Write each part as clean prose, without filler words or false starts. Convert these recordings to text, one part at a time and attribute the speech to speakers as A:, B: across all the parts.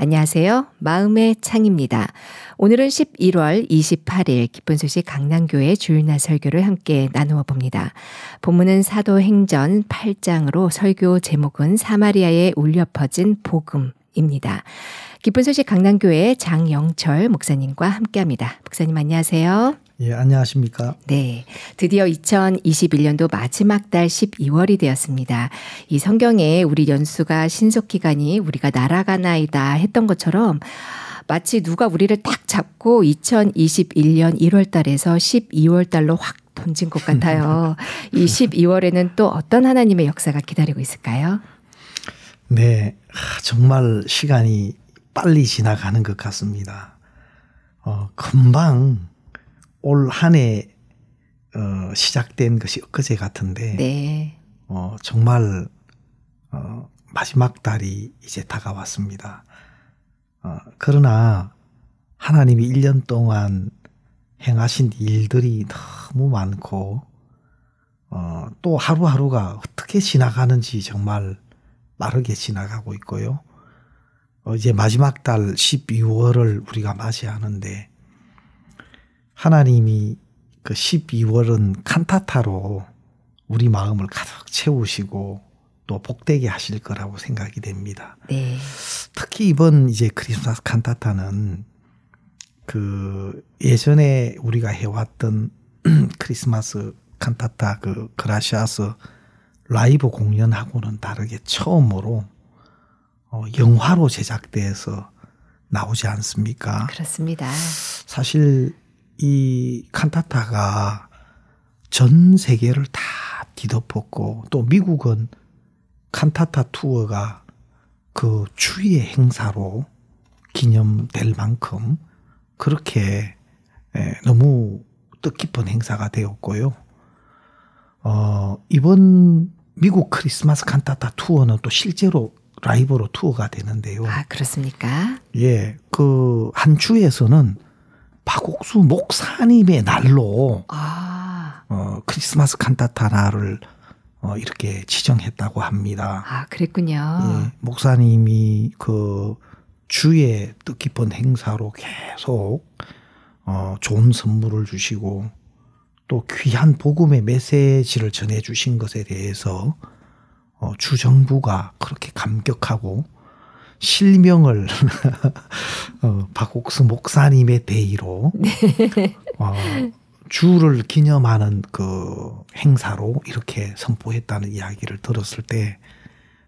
A: 안녕하세요. 마음의 창입니다. 오늘은 11월 28일 기쁜 소식 강남교회 주일날 설교를 함께 나누어 봅니다. 본문은 사도행전 8장으로 설교 제목은 사마리아에 울려 퍼진 복음입니다. 기쁜 소식 강남교회 장영철 목사님과 함께합니다. 목사님 안녕하세요.
B: 예, 안녕하십니까?
A: 네, 드디어 2021년도 마지막 달 12월이 되었습니다. 이 성경에 우리 연수가 신속기간이 우리가 날아가나이다 했던 것처럼 마치 누가 우리를 딱 잡고 2021년 1월 달에서 12월 달로 확 던진 것 같아요. 이 12월에는 또 어떤 하나님의 역사가 기다리고 있을까요?
B: 네, 정말 시간이 빨리 지나가는 것 같습니다. 금방 올 한 해 시작된 것이 엊그제 같은데
A: 네.
B: 정말 마지막 달이 이제 다가왔습니다. 그러나 하나님이 1년 동안 행하신 일들이 너무 많고 또 하루하루가 어떻게 지나가는지 정말 빠르게 지나가고 있고요. 이제 마지막 달 12월을 우리가 맞이하는데 하나님이 그 12월은 칸타타로 우리 마음을 가득 채우시고 또 복되게 하실 거라고 생각이 됩니다.
A: 네.
B: 특히 이번 이제 크리스마스 칸타타는 그 예전에 우리가 해왔던 크리스마스 칸타타 그 그라시아스 라이브 공연하고는 다르게 처음으로 영화로 제작돼서 나오지 않습니까?
A: 그렇습니다.
B: 사실 이 칸타타가 전 세계를 다 뒤덮었고 또 미국은 칸타타 투어가 그 주의 행사로 기념될 만큼 그렇게 너무 뜻깊은 행사가 되었고요. 이번 미국 크리스마스 칸타타 투어는 또 실제로 라이브로 투어가 되는데요.
A: 아, 그렇습니까?
B: 예, 그 한 주에서는 박옥수 목사님의 날로 크리스마스 칸타타를 이렇게 지정했다고 합니다.
A: 아, 그랬군요.
B: 예, 목사님이 그 주의 뜻깊은 행사로 계속 좋은 선물을 주시고 또 귀한 복음의 메시지를 전해주신 것에 대해서 주정부가 그렇게 감격하고 실명을 박옥수 목사님의 대의로 주를 기념하는 그 행사로 이렇게 선포했다는 이야기를 들었을 때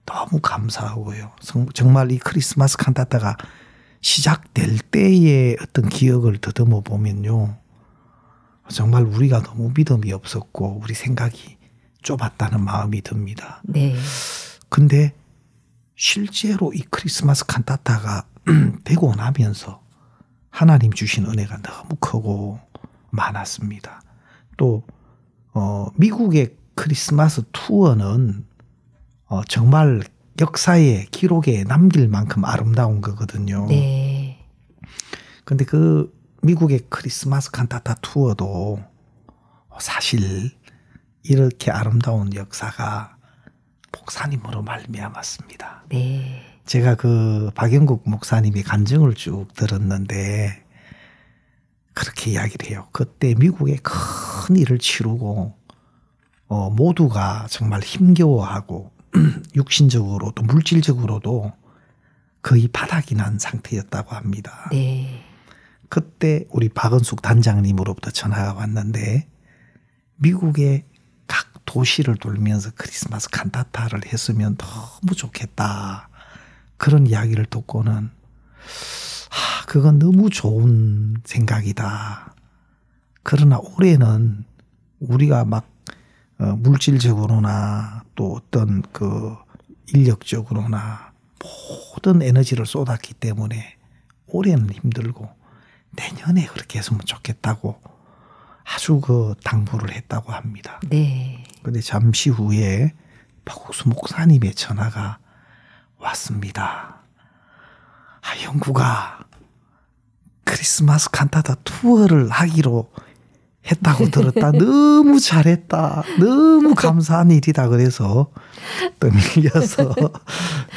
B: 너무 감사하고요. 정말 이 크리스마스 칸타타가 시작될 때의 어떤 기억을 더듬어 보면요. 정말 우리가 너무 믿음이 없었고 우리 생각이 좁았다는 마음이 듭니다.
A: 네.
B: 근데 실제로 이 크리스마스 칸타타가 되고 나면서 하나님 주신 은혜가 너무 크고 많았습니다. 또 미국의 크리스마스 투어는 정말 역사의 기록에 남길 만큼 아름다운 거거든요.
A: 네.
B: 근데 그 미국의 크리스마스 칸타타 투어도 사실 이렇게 아름다운 역사가 목사님으로 말미암았습니다.
A: 네.
B: 제가 그 박영국 목사님의 간증을 쭉 들었는데 그렇게 이야기를 해요. 그때 미국에 큰 일을 치르고 모두가 정말 힘겨워하고 육신적으로도 물질적으로도 거의 바닥이 난 상태였다고 합니다.
A: 네. 그때
B: 우리 박은숙 단장님으로부터 전화가 왔는데 미국의 각 도시를 돌면서 크리스마스 칸타타를 했으면 너무 좋겠다. 그런 이야기를 듣고는 그건 너무 좋은 생각이다. 그러나 올해는 우리가 막 물질적으로나 또 어떤 그 인력적으로나 모든 에너지를 쏟았기 때문에 올해는 힘들고 내년에 그렇게 했으면 좋겠다고 아주 그 당부를 했다고 합니다.
A: 네.
B: 그런데 잠시 후에 박옥수 목사님의 전화가 왔습니다. 영구가 크리스마스 칸타타 투어를 하기로 했다고 들었다. 너무 잘했다. 너무 감사한 일이다. 그래서 떠밀려서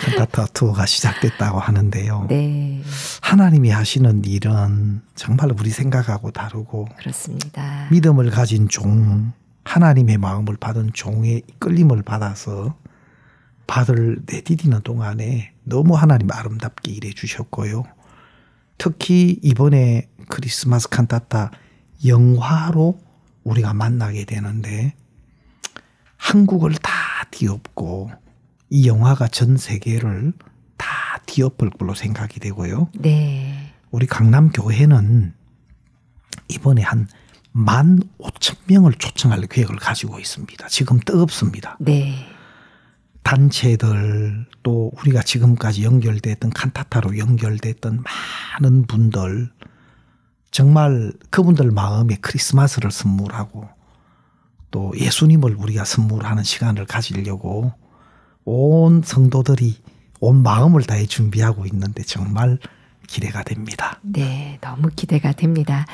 B: 칸타타 투어가 시작됐다고 하는데요.
A: 네.
B: 하나님이 하시는 일은 정말 우리 생각하고 다르고
A: 그렇습니다.
B: 믿음을 가진 종, 하나님의 마음을 받은 종의 끌림을 받아서 발을 내디디는 동안에 너무 하나님 아름답게 일해 주셨고요. 특히 이번에 크리스마스 칸타타 영화로 우리가 만나게 되는데 한국을 다 뒤엎고 이 영화가 전 세계를 다 뒤엎을 걸로 생각이 되고요.
A: 네.
B: 우리 강남교회는 이번에 한 15,000명을 초청할 계획을 가지고 있습니다. 지금 뜨겁습니다.
A: 네.
B: 단체들 또 우리가 지금까지 연결됐던 칸타타로 연결됐던 많은 분들 정말 그분들 마음에 크리스마스를 선물하고 또 예수님을 우리가 선물하는 시간을 가지려고 온 성도들이 온 마음을 다해 준비하고 있는데 정말 기대가 됩니다.
A: 네, 너무 기대가 됩니다.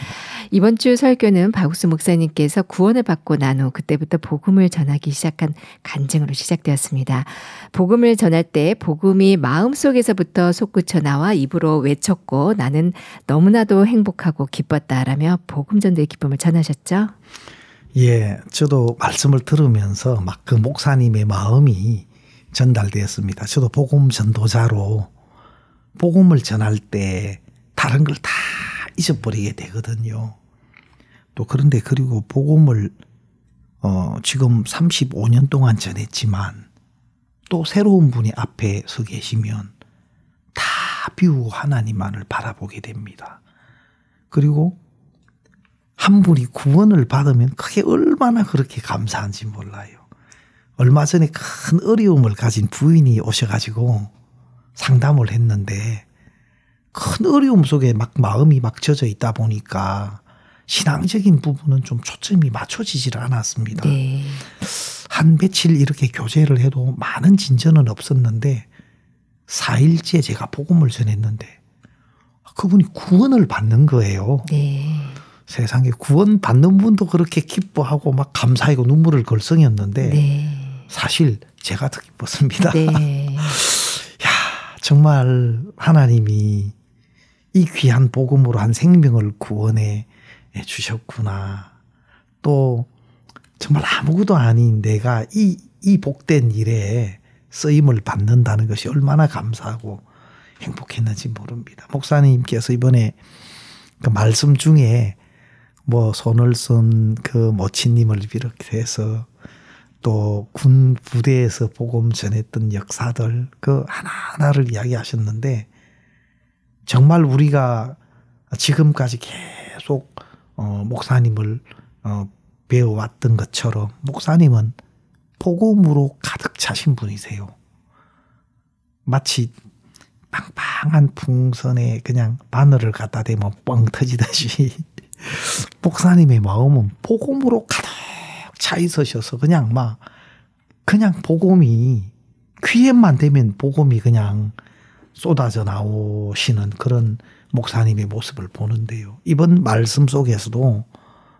A: 이번 주 설교는 박욱수 목사님께서 구원을 받고 난 후 그때부터 복음을 전하기 시작한 간증으로 시작되었습니다. 복음을 전할 때 복음이 마음속에서부터 솟구쳐 나와 입으로 외쳤고 나는 너무나도 행복하고 기뻤다라며 복음 전도의 기쁨을 전하셨죠?
B: 예, 저도 말씀을 들으면서 막 그 목사님의 마음이 전달되었습니다. 저도 복음 전도자로 복음을 전할 때 다른 걸 다 잊어버리게 되거든요. 또 그런데 그리고 복음을 지금 35년 동안 전했지만 또 새로운 분이 앞에 서 계시면 다 비우고 하나님만을 바라보게 됩니다. 그리고 한 분이 구원을 받으면 그게 얼마나 그렇게 감사한지 몰라요. 얼마 전에 큰 어려움을 가진 부인이 오셔가지고 상담을 했는데 큰 어려움 속에 막 마음이 막 젖어 있다 보니까 신앙적인 부분은 좀 초점이 맞춰지질 않았습니다.
A: 네.
B: 한 며칠 이렇게 교제를 해도 많은 진전은 없었는데 4일째 제가 복음을 전했는데 그분이 구원을 받는 거예요.
A: 네.
B: 세상에 구원 받는 분도 그렇게 기뻐하고 막 감사하고 눈물을 걸성이었는데
A: 네.
B: 사실 제가 더 기뻤습니다.
A: 네.
B: 정말 하나님이 이 귀한 복음으로 한 생명을 구원해 주셨구나. 또 정말 아무것도 아닌 내가 이 복된 일에 쓰임을 받는다는 것이 얼마나 감사하고 행복했는지 모릅니다. 목사님께서 이번에 그 말씀 중에 뭐 손을 쓴 그 모친님을 비롯해서 또 군 부대에서 복음 전했던 역사들 그 하나하나를 이야기하셨는데 정말 우리가 지금까지 계속 목사님을 배워왔던 것처럼 목사님은 복음으로 가득 차신 분이세요. 마치 빵빵한 풍선에 그냥 바늘을 갖다 대면 뻥 터지듯이 목사님의 마음은 복음으로 가득 차 있으셔서 그냥 복음이 귀에만 되면 복음이 그냥 쏟아져 나오시는 그런 목사님의 모습을 보는데요. 이번 말씀 속에서도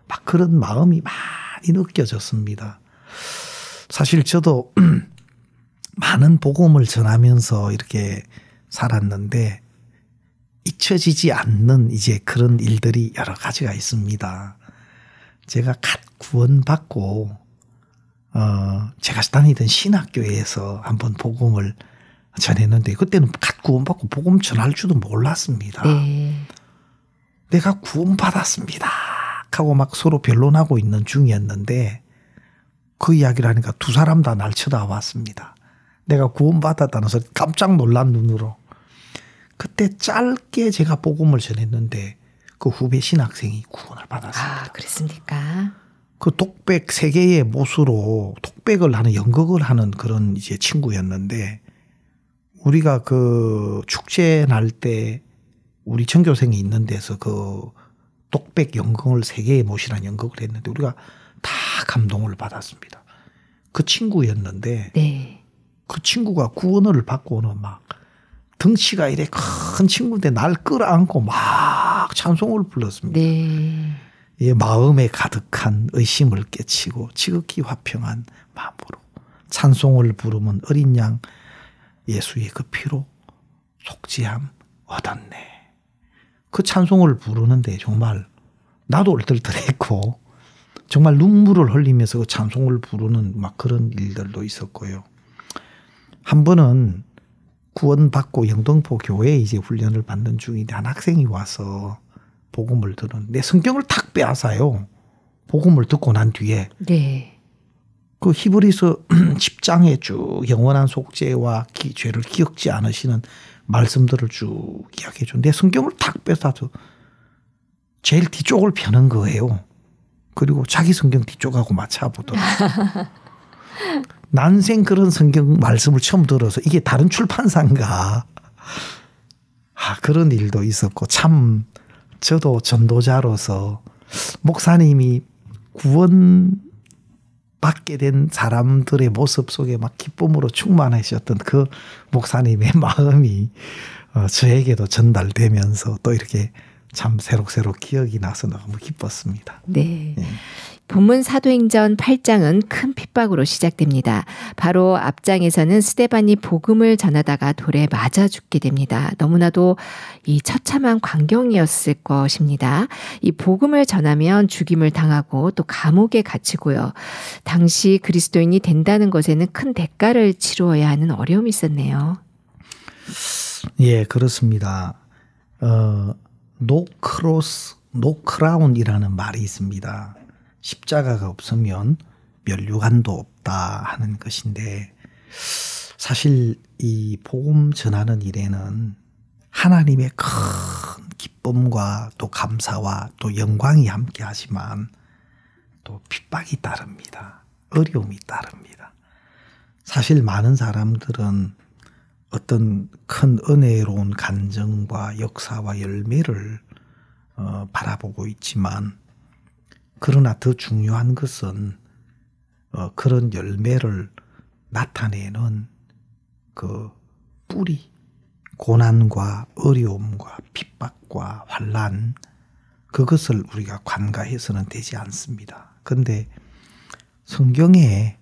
B: 막 그런 마음이 많이 느껴졌습니다. 사실 저도 많은 복음을 전하면서 이렇게 살았는데 잊혀지지 않는 이제 그런 일들이 여러 가지가 있습니다. 제가 갓 구원받고 제가 다니던 신학교에서 한번 복음을 전했는데 그때는 갓 구원받고 복음 전할 줄도 몰랐습니다.
A: 네.
B: 내가 구원받았습니다 하고 막 서로 변론하고 있는 중이었는데 그 이야기를 하니까 두 사람 다 날 쳐다봤습니다. 내가 구원받았다는 소리 깜짝 놀란 눈으로. 그때 짧게 제가 복음을 전했는데 그 후배 신학생이 구원을 받았습니다.
A: 아, 그랬습니까?
B: 그 독백 3개의 못으로 독백을 하는 연극을 하는 그런 이제 친구였는데 우리가 그 축제 날 때 우리 전교생이 있는 데서 그 독백 연극을 3개의 못이라는 연극을 했는데 우리가 다 감동을 받았습니다. 그 친구였는데
A: 네.
B: 그 친구가 구원을 받고는 막 덩치가 이래 큰 친구인데 날 끌어안고 막 찬송을 불렀습니다.
A: 네.
B: 마음에 가득한 의심을 깨치고 지극히 화평한 마음으로 찬송을 부르면 어린 양 예수의 그 피로 속죄함 얻었네. 그 찬송을 부르는데 정말 나도 얼떨떨했고 정말 눈물을 흘리면서 그 찬송을 부르는 막 그런 일들도 있었고요. 한 번은 구원받고 영등포 교회에 이제 훈련을 받는 중인데 한 학생이 와서 복음을 들었는데 성경을 탁 빼앗아요. 복음을 듣고 난 뒤에.
A: 네.
B: 그 히브리서 10장에 쭉 영원한 속죄와 죄를 기억지 않으시는 말씀들을 쭉 이야기해 줘. 내 성경을 탁 뺏어서 제일 뒤쪽을 펴는 거예요. 그리고 자기 성경 뒤쪽하고 맞춰보더라고요. 난생 그런 성경 말씀을 처음 들어서 이게 다른 출판사인가. 그런 일도 있었고 참 저도 전도자로서 목사님이 구원받게 된 사람들의 모습 속에 막 기쁨으로 충만하셨던 그 목사님의 마음이 저에게도 전달되면서 또 이렇게 참 새록새록 기억이 나서 너무 기뻤습니다.
A: 네. 본문 사도행전 8장은 큰 핍박으로 시작됩니다. 바로 앞장에서는 스데반이 복음을 전하다가 돌에 맞아 죽게 됩니다. 너무나도 이 처참한 광경이었을 것입니다. 이 복음을 전하면 죽임을 당하고 또 감옥에 갇히고요. 당시 그리스도인이 된다는 것에는 큰 대가를 치루어야 하는 어려움이 있었네요.
B: 예, 그렇습니다. 노 크로스, 노 크라운이라는 말이 있습니다. 십자가가 없으면 면류관도 없다 하는 것인데 사실 이 복음 전하는 일에는 하나님의 큰 기쁨과 또 감사와 또 영광이 함께 하지만 또 핍박이 따릅니다. 어려움이 따릅니다. 사실 많은 사람들은 어떤 큰 은혜로운 간증과 역사와 열매를 바라보고 있지만 그러나 더 중요한 것은 그런 열매를 나타내는 그 뿌리, 고난과 어려움과 핍박과 환난 그것을 우리가 관가해서는 되지 않습니다. 그런데 성경에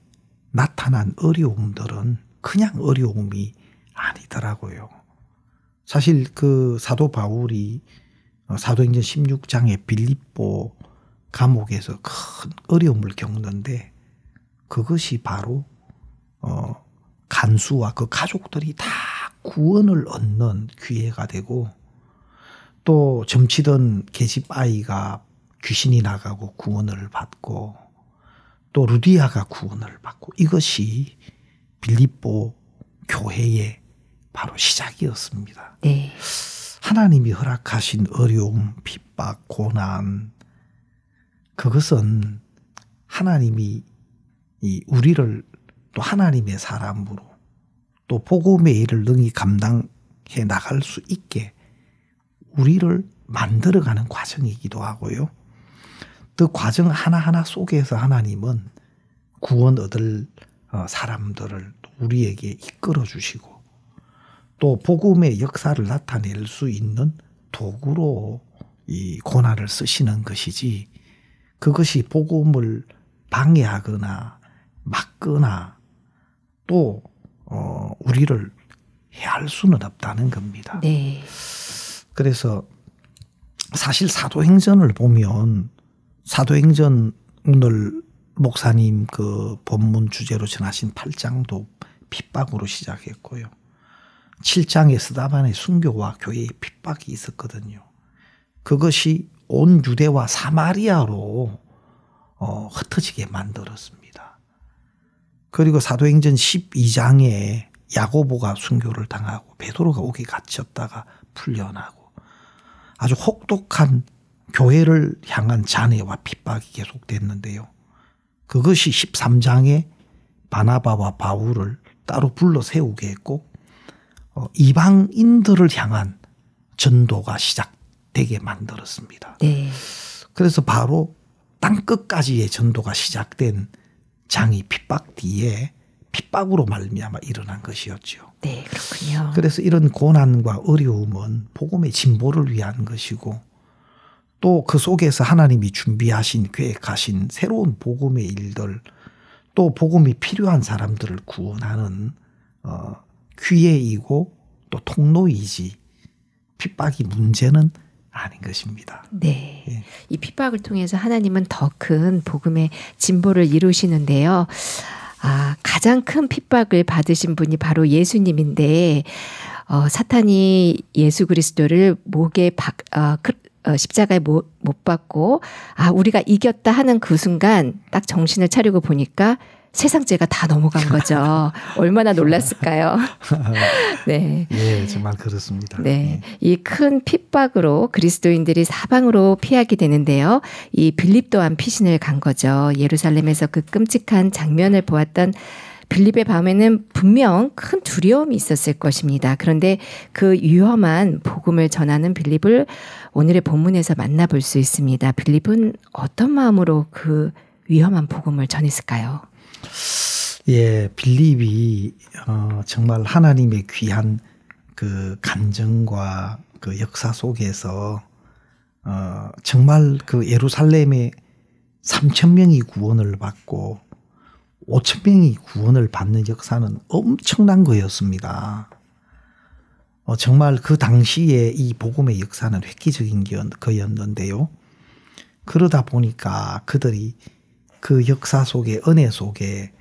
B: 나타난 어려움들은 그냥 어려움이 아니더라고요. 사실 그 사도 바울이 사도행전 16장에 빌립보 감옥에서 큰 어려움을 겪는데 그것이 바로 간수와 그 가족들이 다 구원을 얻는 기회가 되고 또 점치던 계집 아이가 귀신이 나가고 구원을 받고 또 루디아가 구원을 받고 이것이 빌립보 교회의 바로 시작이었습니다.
A: 네.
B: 하나님이 허락하신 어려움, 핍박, 고난 그것은 하나님이 우리를 또 하나님의 사람으로 또 복음의 일을 능히 감당해 나갈 수 있게 우리를 만들어가는 과정이기도 하고요. 그 과정 하나하나 속에서 하나님은 구원 얻을 사람들을 우리에게 이끌어 주시고 또 복음의 역사를 나타낼 수 있는 도구로 이 고난을 쓰시는 것이지 그것이 복음을 방해하거나 막거나 또 우리를 해할 수는 없다는 겁니다.
A: 네.
B: 그래서 사실 사도행전을 보면 사도행전 오늘 목사님 그 본문 주제로 전하신 8장도 핍박으로 시작했고요. 7장에 스데반의 순교와 교회의 핍박이 있었거든요. 그것이 온 유대와 사마리아로 흩어지게 만들었습니다. 그리고 사도행전 12장에 야고보가 순교를 당하고 베드로가 옥에 갇혔다가 풀려나고 아주 혹독한 교회를 향한 잔해와 핍박이 계속됐는데요. 그것이 13장에 바나바와 바울을 따로 불러 세우게 했고 이방인들을 향한 전도가 시작되게 만들었습니다.
A: 네.
B: 그래서 바로 땅끝까지의 전도가 시작된 장이 핍박 뒤에 핍박으로 말미암아 일어난 것이었죠.
A: 네, 그렇군요.
B: 그래서 이런 고난과 어려움은 복음의 진보를 위한 것이고 또 그 속에서 하나님이 준비하신 계획하신 새로운 복음의 일들 또 복음이 필요한 사람들을 구원하는 기회이고 또 통로이지 핍박이 문제는 아닌 것입니다.
A: 네.
B: 예.
A: 이 핍박을 통해서 하나님은 더 큰 복음의 진보를 이루시는데요. 가장 큰 핍박을 받으신 분이 바로 예수님인데 사탄이 예수 그리스도를 목에 십자가에 못 박고 우리가 이겼다 하는 그 순간 딱 정신을 차리고 보니까 세상 죄가 다 넘어간 거죠. 얼마나 놀랐을까요? 네.
B: 예, 정말 그렇습니다.
A: 네. 이 큰 핍박으로 그리스도인들이 사방으로 피하게 되는데요. 이 빌립 또한 피신을 간 거죠. 예루살렘에서 그 끔찍한 장면을 보았던 빌립의 밤에는 분명 큰 두려움이 있었을 것입니다. 그런데 그 위험한 복음을 전하는 빌립을 오늘의 본문에서 만나볼 수 있습니다. 빌립은 어떤 마음으로 그 위험한 복음을 전했을까요?
B: 예, 빌립이 정말 하나님의 귀한 그 간증과 그 역사 속에서 정말 그 예루살렘에 3,000명이 구원을 받고 5,000명이 구원을 받는 역사는 엄청난 거였습니다. 정말 그 당시에 이 복음의 역사는 획기적인 거였는데요. 그러다 보니까 그들이 그 역사 속에 은혜 속에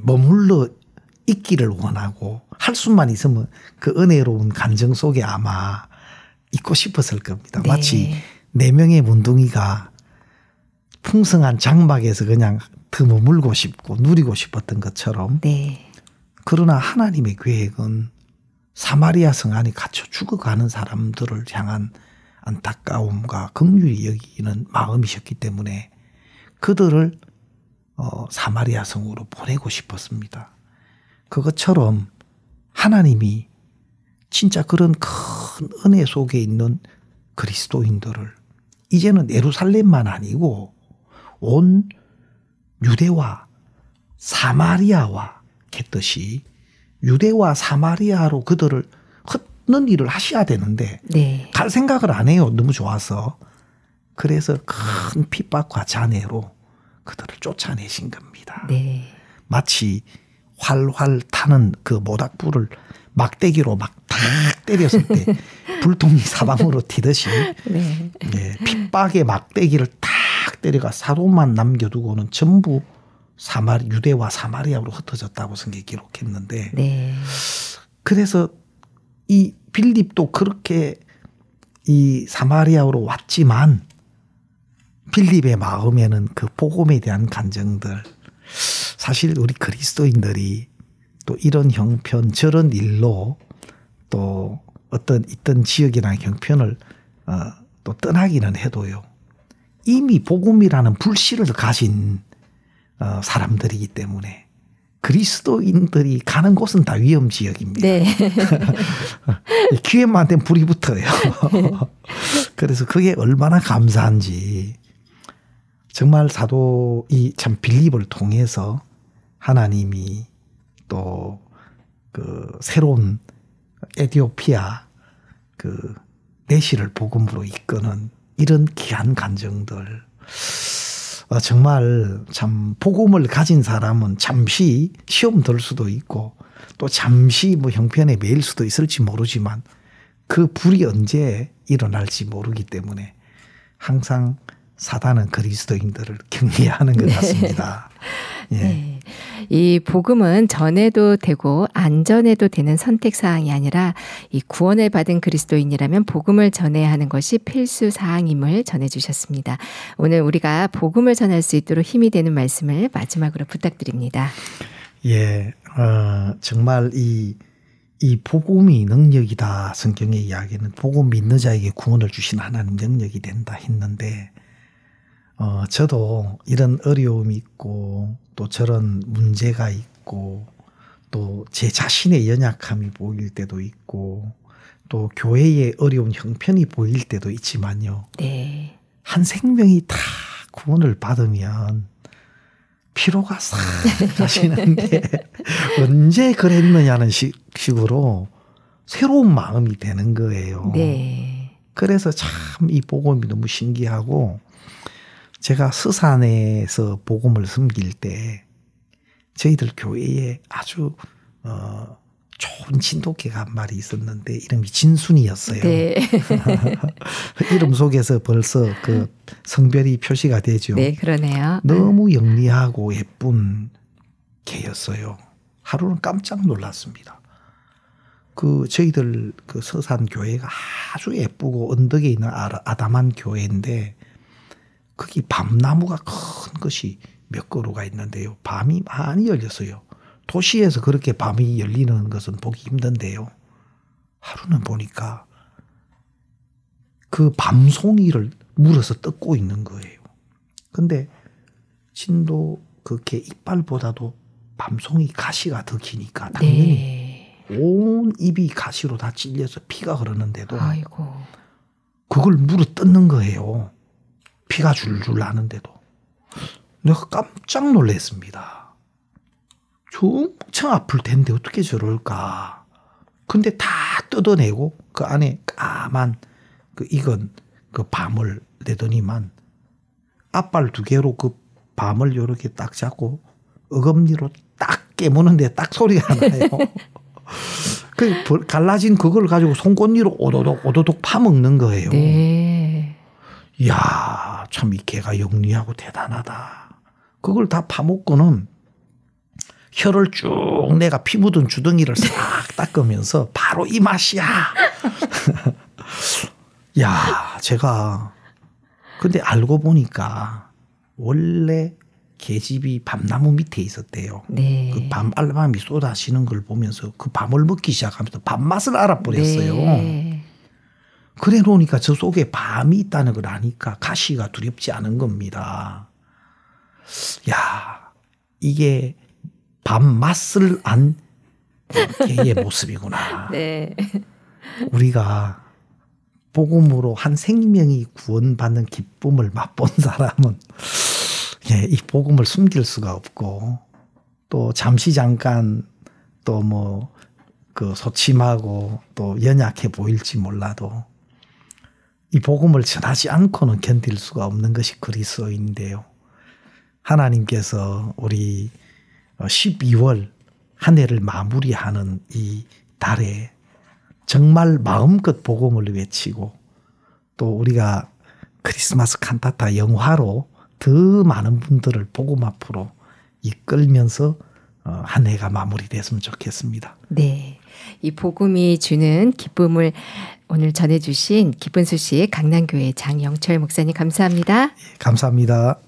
B: 머물러 있기를 원하고 할 수만 있으면 그 은혜로운 간증 속에 아마 있고 싶었을 겁니다.
A: 네.
B: 마치 4명의 문둥이가 풍성한 장막에서 그냥 더 머물고 싶고 누리고 싶었던 것처럼
A: 네.
B: 그러나 하나님의 계획은 사마리아 성 안에 갇혀 죽어가는 사람들을 향한 안타까움과 긍휼히 여기는 마음이셨기 때문에 그들을 사마리아 성으로 보내고 싶었습니다. 그것처럼 하나님이 진짜 그런 큰 은혜 속에 있는 그리스도인들을 이제는 예루살렘만 아니고 온 유대와 사마리아와 겠듯이 유대와 사마리아로 그들을 흩는 일을 하셔야 되는데
A: 네.
B: 갈 생각을 안 해요. 너무 좋아서. 그래서 큰 핍박과 잔해로 그들을 쫓아내신 겁니다.
A: 네.
B: 마치 활활 타는 그 모닥불을 막대기로 막 탁 때렸을 때 불똥이 사방으로 튀듯이
A: 네.
B: 네, 핍박의 막대기를 탁 때려가 사도만 남겨두고는 전부 유대와 사마리아로 흩어졌다고 성경이 기록했는데
A: 네.
B: 그래서 이 빌립도 그렇게 이 사마리아로 왔지만 빌립의 마음에는 그 복음에 대한 간증들 사실 우리 그리스도인들이 또 이런 형편 저런 일로 또 어떤 있던 지역이나 형편을 또 떠나기는 해도요. 이미 복음이라는 불씨를 가진 사람들이기 때문에 그리스도인들이 가는 곳은 다 위험 지역입니다.
A: 네.
B: 기회만 되면 불이 붙어요. 그래서 그게 얼마나 감사한지 정말 사도 이 참 빌립을 통해서 하나님이 또 그 새로운 에티오피아 그 내시를 복음으로 이끄는 이런 귀한 간증들 정말 참 복음을 가진 사람은 잠시 시험 들 수도 있고 또 잠시 뭐 형편에 매일 수도 있을지 모르지만 그 불이 언제 일어날지 모르기 때문에 항상 사단은 그리스도인들을 격리하는 것 같습니다. 예.
A: 네. 이 복음은 전해도 되고 안 전해도 되는 선택사항이 아니라 이 구원을 받은 그리스도인이라면 복음을 전해야 하는 것이 필수사항임을 전해주셨습니다. 오늘 우리가 복음을 전할 수 있도록 힘이 되는 말씀을 마지막으로 부탁드립니다.
B: 예, 정말 이 복음이 능력이다. 성경의 이야기는 복음 믿는 자에게 구원을 주신 하나님 능력이 된다 했는데 저도 이런 어려움이 있고 또 저런 문제가 있고 또 제 자신의 연약함이 보일 때도 있고 또 교회의 어려운 형편이 보일 때도 있지만요.
A: 네.
B: 한 생명이 다 구원을 받으면 피로가 싹 가시는데 언제 그랬느냐는 식으로 새로운 마음이 되는 거예요.
A: 네.
B: 그래서 참 이 복음이 너무 신기하고 제가 서산에서 복음을 섬길 때 저희들 교회에 아주 좋은 진돗개가 한 마리 있었는데 이름이 진순이었어요.
A: 네.
B: 이름 속에서 벌써 그 성별이 표시가 되죠.
A: 네, 그러네요.
B: 너무 영리하고 예쁜 개였어요. 하루는 깜짝 놀랐습니다. 그 저희들 그 서산 교회가 아주 예쁘고 언덕에 있는 아담한 교회인데 거기 밤나무가 큰 것이 몇 그루가 있는데요. 밤이 많이 열렸어요. 도시에서 그렇게 밤이 열리는 것은 보기 힘든데요. 하루는 보니까 그 밤송이를 물어서 뜯고 있는 거예요. 근데 진도 그렇게 이빨보다도 밤송이 가시가 더 기니까 당연히 온 입이 가시로 다 찔려서 피가 흐르는데도
A: 아이고.
B: 그걸 물어 뜯는 거예요. 피가 줄줄 나는데도. 내가 깜짝 놀랐습니다. 엄청 아플 텐데 어떻게 저럴까. 근데 다 뜯어내고 그 안에 까만 그 익은 그 밤을 내더니만 앞발 2개로 그 밤을 요렇게 딱 잡고 어금니로 딱 깨무는데 딱 소리가 나요. 그 갈라진 그걸 가지고 송곳니로 오도독 파먹는 거예요.
A: 네.
B: 이야, 참 이 개가 영리하고 대단하다. 그걸 다 파먹고는 혀를 쭉 내가 피 묻은 주둥이를 싹 닦으면서 바로 이 맛이야. 야, 제가 근데 알고 보니까 원래 계집이 밤나무 밑에 있었대요.
A: 네.
B: 그 밤알밤이 쏟아지는 걸 보면서 그 밤을 먹기 시작하면서 밤맛을 알아버렸어요.
A: 네.
B: 그래 놓으니까 저 속에 밤이 있다는 걸 아니까 가시가 두렵지 않은 겁니다. 야, 이게 밤맛을 안 개의 모습이구나.
A: 네.
B: 우리가 복음으로 한 생명이 구원받는 기쁨을 맛본 사람은 이 복음을 숨길 수가 없고 또 잠시 잠깐 또 뭐 그 소침하고 또 연약해 보일지 몰라도 이 복음을 전하지 않고는 견딜 수가 없는 것이 그리스도인데요. 하나님께서 우리 12월 한 해를 마무리하는 이 달에 정말 마음껏 복음을 외치고 또 우리가 크리스마스 칸타타 영화로 더 많은 분들을 복음 앞으로 이끌면서 한 해가 마무리됐으면 좋겠습니다.
A: 네. 이 복음이 주는 기쁨을 오늘 전해주신 기쁜 소식 강남교회 장영철 목사님 감사합니다.
B: 감사합니다.